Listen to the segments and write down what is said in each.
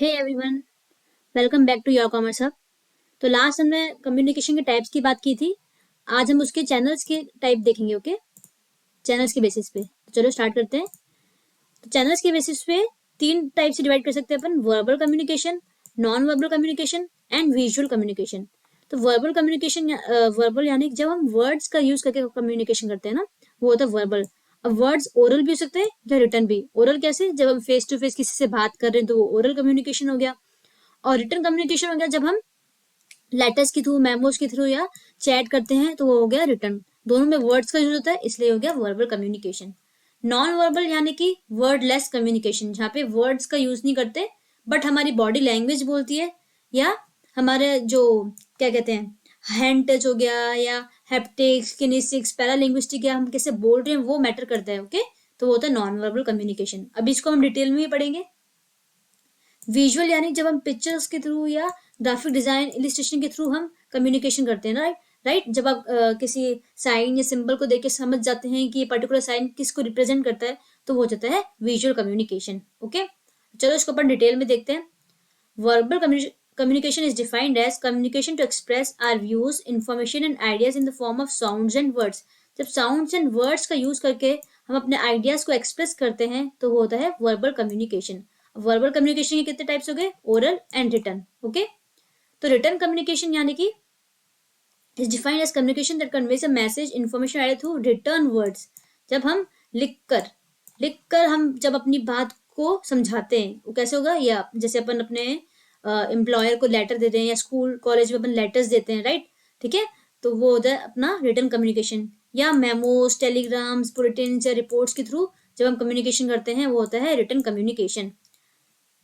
Hey everyone, welcome back to your commerce hub. तो last हमने communication के types की बात की थी। आज हम उसके चैनल्स के टाइप देखेंगे। ओके, चैनल्स के बेसिस पे तो चलो स्टार्ट करते हैं। तो चैनल्स के बेसिस पे तीन टाइप से डिवाइड कर सकते हैं अपन: verbal communication, non verbal communication and visual communication. तो वर्बल कम्युनिकेशन, वर्बल यानी कि जब हम वर्ड्स का यूज करके कम्युनिकेशन करते हैं ना, वो होता है वर्बल। अब वर्ड्स ओरल भी हो सकते हैं या रिटर्न भी। ओरल कैसे? जब हम फेस टू फेस किसी से बात कर रहे हैं तो वो ओरल कम्युनिकेशन हो गया। और रिटर्न कम्युनिकेशन हो गया जब हम लेटर्स के थ्रू, मेमोज के थ्रू या चैट करते हैं, तो वो हो गया रिटर्न। दोनों में वर्ड्स का यूज होता है, इसलिए हो गया वर्बल कम्युनिकेशन। नॉन वर्बल यानी कि वर्डलेस कम्युनिकेशन, जहाँ पे वर्ड्स का यूज नहीं करते बट हमारी बॉडी लैंग्वेज बोलती है, या हमारे जो क्या कहते हैं हैंड टच हो गया, या हैप्टिक्स, किनेसिक्स, पैरालिंग्विस्टिक, या हम कैसे बोल रहे हैं वो मैटर करता है। ओके, तो वो होता है नॉन वर्बल कम्युनिकेशन। अभी इसको हम डिटेल में ही पढ़ेंगे। विजुअल यानी जब हम पिक्चर्स के थ्रू या ग्राफिक डिजाइन, इलिस्ट्रेशन के थ्रू हम कम्युनिकेशन करते हैं ना, राइट। जब आप किसी साइन या सिंबल को देख के समझ जाते हैं कि ये पर्टिकुलर साइन किसको रिप्रेजेंट करता है, तो वो जाता है विजुअल कम्युनिकेशन। ओके, चलो इसको अपन डिटेल में देखते हैं। Verbal communication is defined as communication to express our views, information and ideas in the form of sounds and words। जब sounds and words का यूज करके हम अपने आइडियाज को एक्सप्रेस करते हैं तो वो होता है वर्बल कम्युनिकेशन। वर्बल कम्युनिकेशन के कितने टाइप्स हो गए? Oral and return. ओके, तो रिटर्न कम्युनिकेशन यानी कि is defined as communication that conveys a message, information either through written words। जब हम लिखकर हम जब अपनी बात को समझाते हैं, वो कैसे होगा? या जैसे अपन अपने एम्प्लॉयर को लेटर देते हैं, या स्कूल कॉलेज में अपन लेटर्स देते हैं, राइट। ठीक है, तो वो होता है अपना रिटर्न कम्युनिकेशन। या मेमोज, टेलीग्राम्स, बुलेटिन्स या रिपोर्ट्स के थ्रू जब हम कम्युनिकेशन करते हैं, वो होता है return communication.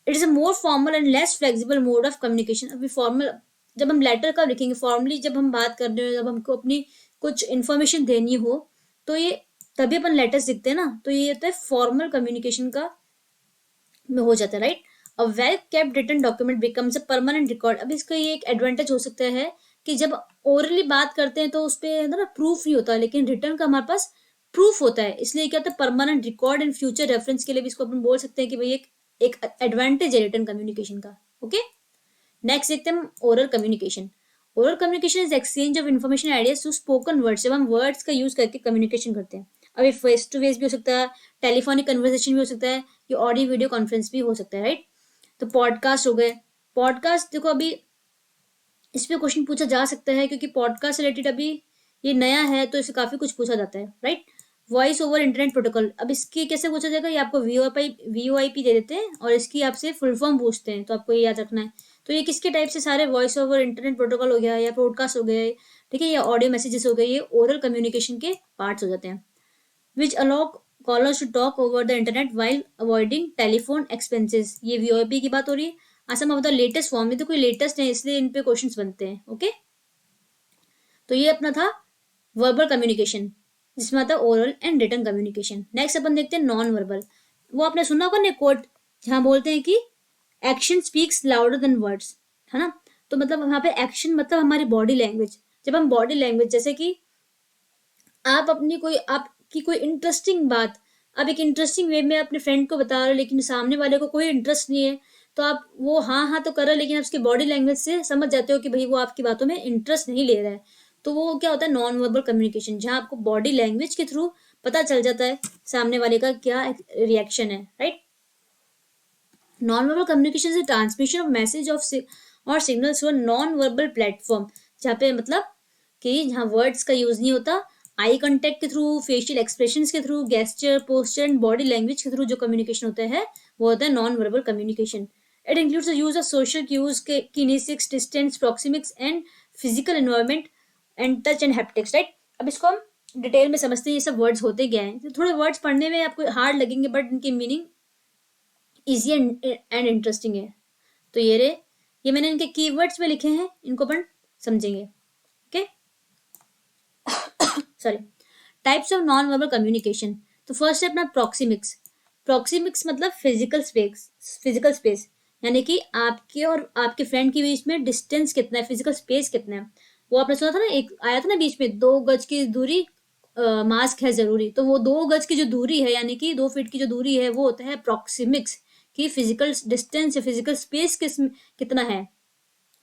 It is a more formal and less flexible mode of communication. अभी फॉर्मल जब हम लेटर का लिखेंगे, फॉर्मली जब हम बात कर रहे हो, जब हमको अपनी कुछ इन्फॉर्मेशन देनी हो, तो ये तभी अपन लेटर्स लिखते हैं ना, तो ये होता है फॉर्मल कम्युनिकेशन का में हो जाता है, right. A well kept written document becomes a permanent record. अब इसका ये एक एडवांटेज हो सकता है कि जब ओरली बात करते हैं तो उस पर ना प्रूफ नहीं होता, लेकिन रिटर्न का हमारे पास प्रूफ होता है, इसलिए क्या होता है permanent record and future reference के लिए भी इसको अपन बोल सकते हैं कि भाई एक एडवांटेज है रिटर्न कम्युनिकेशन का। ओके, नेक्स्ट देखते हैं oral communication. Oral communication is exchange of information ideas through spoken words. जब हम वर्ड्स का यूज करके कम्युनिकेशन करते हैं, अभी फेस टू फेस भी हो सकता है, टेलीफोनिक कन्वर्सेशन भी हो सकता है, या ऑडियो वीडियो कॉन्फ्रेंस भी हो सकता है, राइट। तो पॉडकास्ट हो गए। पॉडकास्ट देखो, अभी इस पे क्वेश्चन पूछा जा सकता है क्योंकि पॉडकास्ट रिलेटेड अभी ये नया है, तो इससे काफी कुछ पूछा जाता है, right. Voice over internet protocol, अब इसकी कैसे पूछा जाएगा? ये आपको वीओआईपी दे देते हैं और इसकी आपसे फुल फॉर्म पूछते हैं, तो आपको ये याद रखना है। तो ये किसके टाइप से? सारे वॉइस ओवर इंटरनेट प्रोटोकॉल हो गया, या ब्रॉडकास्ट हो गए, ठीक है, या ऑडियो मैसेजेस हो गए, ये ओरल कम्युनिकेशन के पार्ट्स हो जाते हैं। Which allow callers to talk over the internet while avoiding telephone expenses. ये वीओआईपी की बात हो रही है। As some of the latest form में तो कोई लेटेस्ट है, इसलिए इन पे क्वेश्चंस बनते हैं। ओके, तो ये अपना था वर्बल कम्युनिकेशन, जिसमें आता है oral and written communication. Next अपन देखते हैं नॉन वर्बल। वो आपने सुना होगा ना कोट, जहाँ बोलते हैं कि action speaks louder than words, है ना। तो मतलब वहां पे एक्शन मतलब हमारी बॉडी लैंग्वेज। जब हम बॉडी लैंग्वेज, जैसे कि आप अपनी कोई आपकी कोई इंटरेस्टिंग बात आप एक इंटरेस्टिंग वे में अपने फ्रेंड को बता रहे हो, लेकिन सामने वाले को कोई इंटरेस्ट नहीं है, तो आप वो हाँ हाँ तो कर रहे हो, लेकिन आप उसकी बॉडी लैंग्वेज से समझ जाते हो कि भाई वो आपकी बातों में इंटरेस्ट नहीं ले रहा है। तो वो क्या होता है? नॉन वर्बल कम्युनिकेशन, जहाँ आपको बॉडी लैंग्वेज के थ्रू पता चल जाता है सामने वाले का क्या रिएक्शन है, right. Non verbal communication is transmission of message of और signals through non verbal platform, जहाँ पे मतलब कि जहाँ वर्ड्स का यूज नहीं होता, आई कांटेक्ट के थ्रू, फेशियल एक्सप्रेशंस के through, gesture, posture and body language के थ्रू जो कम्युनिकेशन होता है वो होता है non verbal communication. It includes the use of social cues, kinesics, distance, proxemics and physical environment and touch and haptics, right. अब इसको हम डिटेल में समझते हैं ये सब वर्ड्स होते क्या हैं। तो थोड़े वर्ड्स पढ़ने में आपको हार्ड लगेंगे बट इनकी मीनिंग इजी एंड इंटरेस्टिंग है। तो ये मैंने इनके कीवर्ड्स में लिखे हैं, इनको अपन समझेंगे। Okay, sorry. Types of non verbal communication. तो फर्स्ट है अपना प्रॉक्सिमिक्स। प्रॉक्सिमिक्स मतलब फिजिकल स्पेस, यानी कि आपके और आपके फ्रेंड के बीच में डिस्टेंस कितना है, फिजिकल स्पेस कितना है। वो आपने सुना था ना, एक आया था ना बीच में, 2 गज की दूरी मास्क है जरूरी। तो वो 2 गज की जो दूरी है, यानी कि 2 फीट की जो दूरी है, वो होता है प्रॉक्सिमिक्स, कि फिजिकल डिस्टेंस या फिजिकल स्पेस कितना है।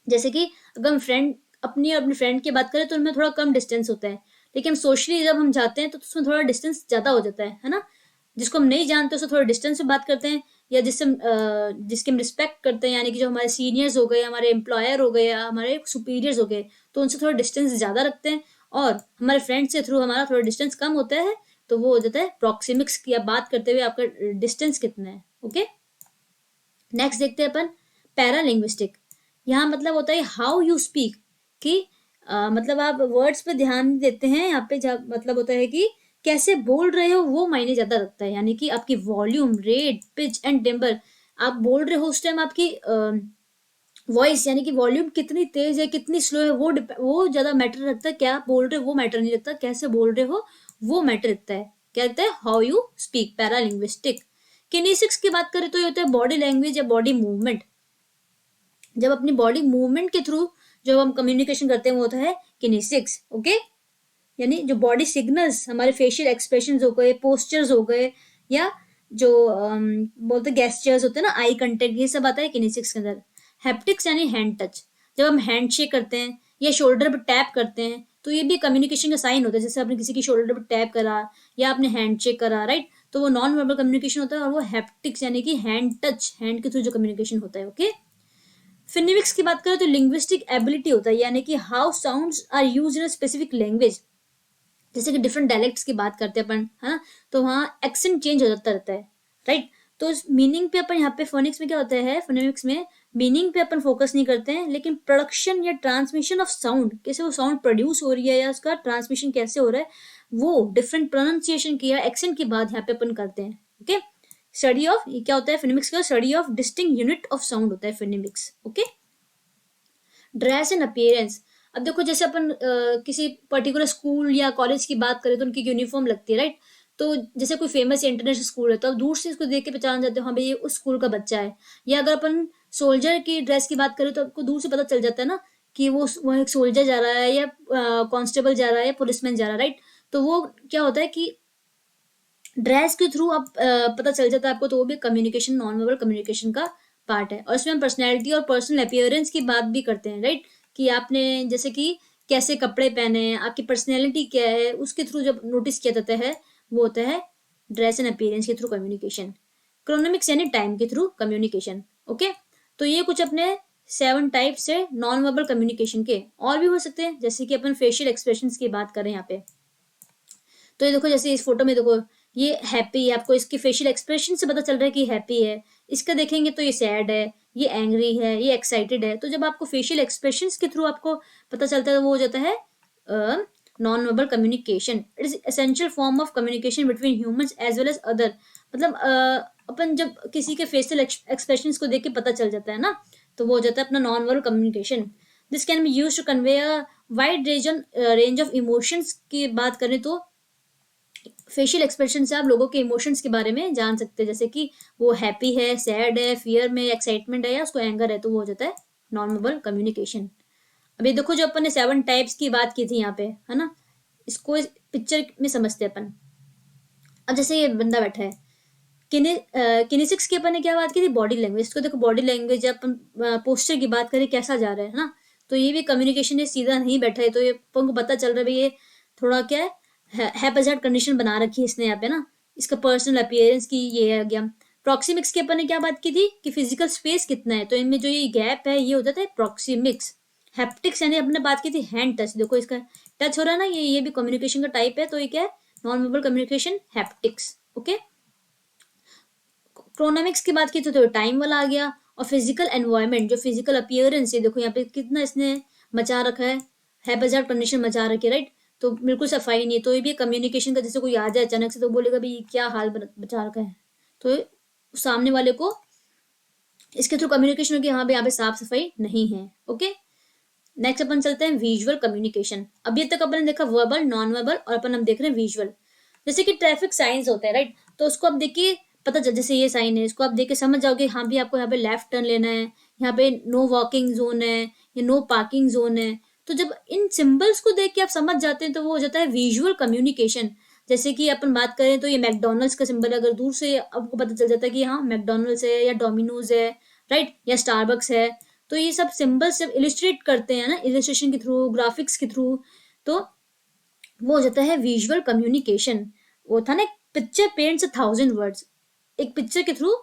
जैसे कि अगर हम अपनी फ्रेंड की बात करें तो उनमें थोड़ा कम डिस्टेंस होता है, लेकिन सोशली जब हम जाते हैं तो उसमें थोड़ा डिस्टेंस ज्यादा हो जाता है ना। जिसको हम नहीं जानते उससे थोड़ा डिस्टेंस से बात करते हैं, या जिसके हम रिस्पेक्ट करते हैं, यानी कि जो हमारे सीनियर्स हो गए, हमारे एम्प्लॉयर हो गए, या हमारे सुपीरियर्स हो गए, तो उनसे थोड़ा डिस्टेंस ज्यादा रखते हैं। और हमारे फ्रेंड्स के थ्रू हमारा थोड़ा डिस्टेंस कम होता है, तो वो हो जाता है प्रॉक्सिमिक्स की बात करते हुए आपका डिस्टेंस कितना है। ओके, नेक्स्ट देखते हैं अपन पैरालिंग्विस्टिक। यहाँ मतलब होता है हाउ यू स्पीक, कि मतलब आप वर्ड्स पे ध्यान देते हैं, यहाँ पे मतलब होता है कि कैसे बोल रहे हो वो मायने ज्यादा रखता है, यानी कि आपकी volume, rate, pitch and timber. आप बोल रहे हो उस टाइम आपकी वॉइस यानी कि वॉल्यूम कितनी तेज है कितनी स्लो है वो ज्यादा मैटर रखता है। क्या बोल रहे हो वो मैटर नहीं रखता, कैसे बोल रहे हो वो मैटर रखता है। क्या कहते हैं, how you speak, paralinguistic. Kinesics की बात करें तो ये होता है बॉडी लैंग्वेज या बॉडी मूवमेंट। जब अपनी बॉडी मूवमेंट के थ्रू जब हम कम्युनिकेशन करते हैं वो होता है किनेसिक्स। ओके, यानी जो बॉडी सिग्नल्स, हमारे फेशियल एक्सप्रेशंस हो गए, पोस्चर्स हो गए, या जो बोलते गेस्चर्स होते हैं ना, आई कंटेक्ट, ये सब आता है किनेसिक्स के अंदर। हैप्टिक्स यानी हैंड टच, जब हम हैंड शेक करते हैं या शोल्डर पर टैप करते हैं तो ये भी कम्युनिकेशन का साइन होता है। जैसे आपने किसी की शोल्डर पर टैप करा या आपने हैंड शेक करा, राइट, तो वो नॉन वर्बल कम्युनिकेशन होता है, और वो हैप्टिक्स यानी कि हैंड टच, हैंड के थ्रू जो कम्युनिकेशन होता है। ओके, फिनिमिक्स की बात करें तो लिंग्विस्टिक एबिलिटी होता है, यानी कि how sounds are used in a specific language. जैसे कि डिफरेंट डायलेक्ट्स की बात करते हैं अपन, है ना, तो वहाँ एक्सेंट चेंज हो जाता रहता है, राइट। तो इस मीनिंग पे अपन यहाँ पे फोनिक्स में क्या होता है, फोनेमिक्स में मीनिंग पे अपन फोकस नहीं करते हैं, लेकिन प्रोडक्शन या ट्रांसमिशन ऑफ साउंड, कैसे वो साउंड प्रोड्यूस हो रही है या उसका ट्रांसमिशन कैसे हो रहा है, वो डिफरेंट प्रोनाउंसिएशन की या एक्सेंट की बात यहाँ पे अपन करते हैं। ओके, स्टडी ऑफ, ये क्या होता है फिनिमिक्स का, study of distinct unit of sound होता है phonemics. Okay, dress and appearance. अब देखो जैसे अपन किसी पर्टिकुलर स्कूल या कॉलेज की बात करें तो उनकी यूनिफॉर्म लगती है, राइट। तो जैसे कोई फेमस इंटरनेशनल स्कूल है तो आप दूर से इसको देख के पहचान जाते हो, हाँ भाई ये उस स्कूल का बच्चा है। या अगर अपन सोल्जर की ड्रेस की बात करें तो आपको दूर से पता चल जाता है ना कि वो एक सोल्जर जा रहा है या कांस्टेबल जा रहा है या पुलिसमैन जा रहा है, राइट। तो वो क्या होता है कि ड्रेस के थ्रू आप पता चल जाता है आपको, तो वो भी कम्युनिकेशन, नॉन वर्बल कम्युनिकेशन का पार्ट है। और इसमें हम पर्सनैलिटी और पर्सनल अपीयरेंस की बात भी करते हैं, राइट, कि आपने जैसे कि कैसे कपड़े पहने हैं, आपकी पर्सनैलिटी क्या है, उसके थ्रू जब नोटिस किया जाता है वो होता है ड्रेस एंड अपीयरेंस के थ्रू कम्युनिकेशन। क्रोनोमिक्स यानी टाइम के थ्रू कम्युनिकेशन। ओके, तो ये कुछ अपने 7 टाइप्स है नॉन वर्बल कम्युनिकेशन के। और भी हो सकते हैं, जैसे कि अपन फेशियल एक्सप्रेशंस की बात करें यहाँ पे, तो ये देखो जैसे इस फोटो में देखो ये हैप्पी है, आपको इसके फेशियल एक्सप्रेशन से पता चल रहा है कि हैप्पी है। इसका देखेंगे तो ये सैड है, ये एंग्री है, ये एक्साइटेड है। तो जब आपको फेशियल एक्सप्रेशंस के थ्रू आपको पता चलता है तो वो हो जाता है non verbal communication. It is essential form of communication between humans as well as other. मतलब अपन जब किसी के फेशियल एक्सप्रेशंस को देख के पता चल जाता है ना, तो वो हो जाता है अपना non verbal communication. This can be used to convey a wide range of emotions की बात करें तो फेशियल एक्सप्रेशन से आप लोगों के इमोशंस के बारे में जान सकते हैं, जैसे कि वो हैप्पी है, सैड है, फियर में, एक्साइटमेंट है, या उसको एंगर है, तो वो हो जाता है नॉन वर्बल कम्युनिकेशन। अभी देखो जो अपन ने 7 टाइप्स की बात की थी यहाँ पे, है ना, इसको इस पिक्चर में समझते हैं अपन। अब जैसे ये बंदा बैठा है, किनेसिक्स की अपन ने क्या बात की थी, बॉडी लैंग्वेज। तो देखो बॉडी लैंग्वेज, अपन पोस्चर की बात करें कैसा जा रहा है ना, तो ये भी कम्युनिकेशन है, सीधा नहीं बैठा है, तो ये अपन को पता चल रहा है भाई ये थोड़ा क्या है, हैप्पीजैड कंडीशन बना रखी है इसने यहाँ पे ना। इसका पर्सनल अपीयरेंस की ये आ गया। प्रॉक्सिमिक्स की अपन ने क्या बात की थी कि फिजिकल स्पेस कितना है, तो इनमें जो ये गैप है ये हो जाता है प्रॉक्सिमिक्स। हैप्टिक्स यानी अपने बात की थी हैंड टच, देखो इसका टच हो रहा है ना, ये भी कम्युनिकेशन का टाइप है, तो ये क्या है, non verbal communication, haptics. Okay, chronemics की बात की तो टाइम वाला आ गया। और फिजिकल एनवायरनमेंट, जो फिजिकल अपीयरेंस है, देखो यहाँ पे कितना इसने मचा रखा है बजार्ड कंडीशन मचा रखी है, राइट। तो बिल्कुल सफाई नहीं है, तो ये भी कम्युनिकेशन का, जैसे कोई आ जाए अचानक से तो बोलेगा भाई क्या हाल बचा रखा है, तो सामने वाले को इसके थ्रू कम्युनिकेशन होगी, हाँ भाई यहाँ पे साफ सफाई नहीं है। ओके, नेक्स्ट अपन चलते हैं विजुअल कम्युनिकेशन। अभी तक अपन ने देखा वर्बल, नॉन वर्बल, और अपन हम देख रहे हैं विजुअल। जैसे कि ट्रैफिक साइंस होता है, राइट, तो उसको आप देखिए पता चल, जैसे ये साइन है, इसको आप देख के समझ जाओगे हाँ भी आपको यहाँ पे लेफ्ट टर्न लेना है, यहाँ पे नो वॉकिंग जोन है या नो पार्किंग जोन है। तो जब इन सिंबल्स को देख के आप समझ जाते हैं तो वो हो जाता है विजुअल कम्युनिकेशन। जैसे कि अपन बात करें तो ये मैकडोनल्ड्स का सिंबल है, अगर दूर से आपको पता चल जाता है कि हाँ मैकडोनल्ड्स है या डोमिनोज है, राइट, या स्टारबक्स है। तो ये सब सिंबल्स जब इलिस्ट्रेट करते हैं ना, इलिस्ट्रेशन के थ्रू, ग्राफिक्स के थ्रू, तो वो हो जाता है विजुअल कम्युनिकेशन। वो था ना, पिक्चर पेंट्स 1,000 वर्ड्स, एक पिक्चर के थ्रू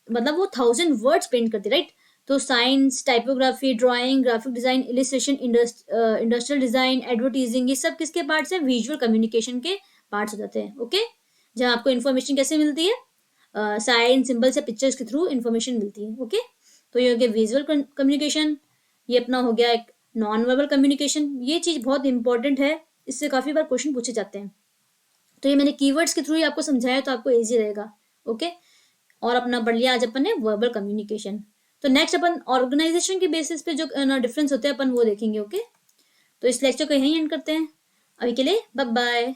मतलब वो 1,000 वर्ड्स पेंट करती, राइट। तो science, typography, drawing, graphic design, illustration, industrial design, advertising, ये सब किसके पार्ट्स हैं? विजुअल कम्युनिकेशन के पार्ट्स हो जाते हैं। ओके, जहाँ आपको इन्फॉर्मेशन कैसे मिलती है? साइन, सिंबल्स या पिक्चर्स के थ्रू इन्फॉर्मेशन मिलती है। ओके, तो ये हो गया विजुअल कम्युनिकेशन। ये अपना हो गया एक नॉन वर्बल कम्युनिकेशन। ये चीज बहुत इंपॉर्टेंट है, इससे काफी बार क्वेश्चन पूछे जाते हैं। तो ये मैंने कीवर्ड्स के थ्रू ही आपको समझाया, तो आपको इजी रहेगा। ओके, और अपना पढ़ लिया आज अपन ने वर्बल कम्युनिकेशन। तो नेक्स्ट अपन ऑर्गेनाइजेशन के बेसिस पे जो डिफरेंस होते हैं अपन वो देखेंगे। ओके, तो इस लेक्चर को यहीं एंड करते हैं। अभी के लिए बाय बाय।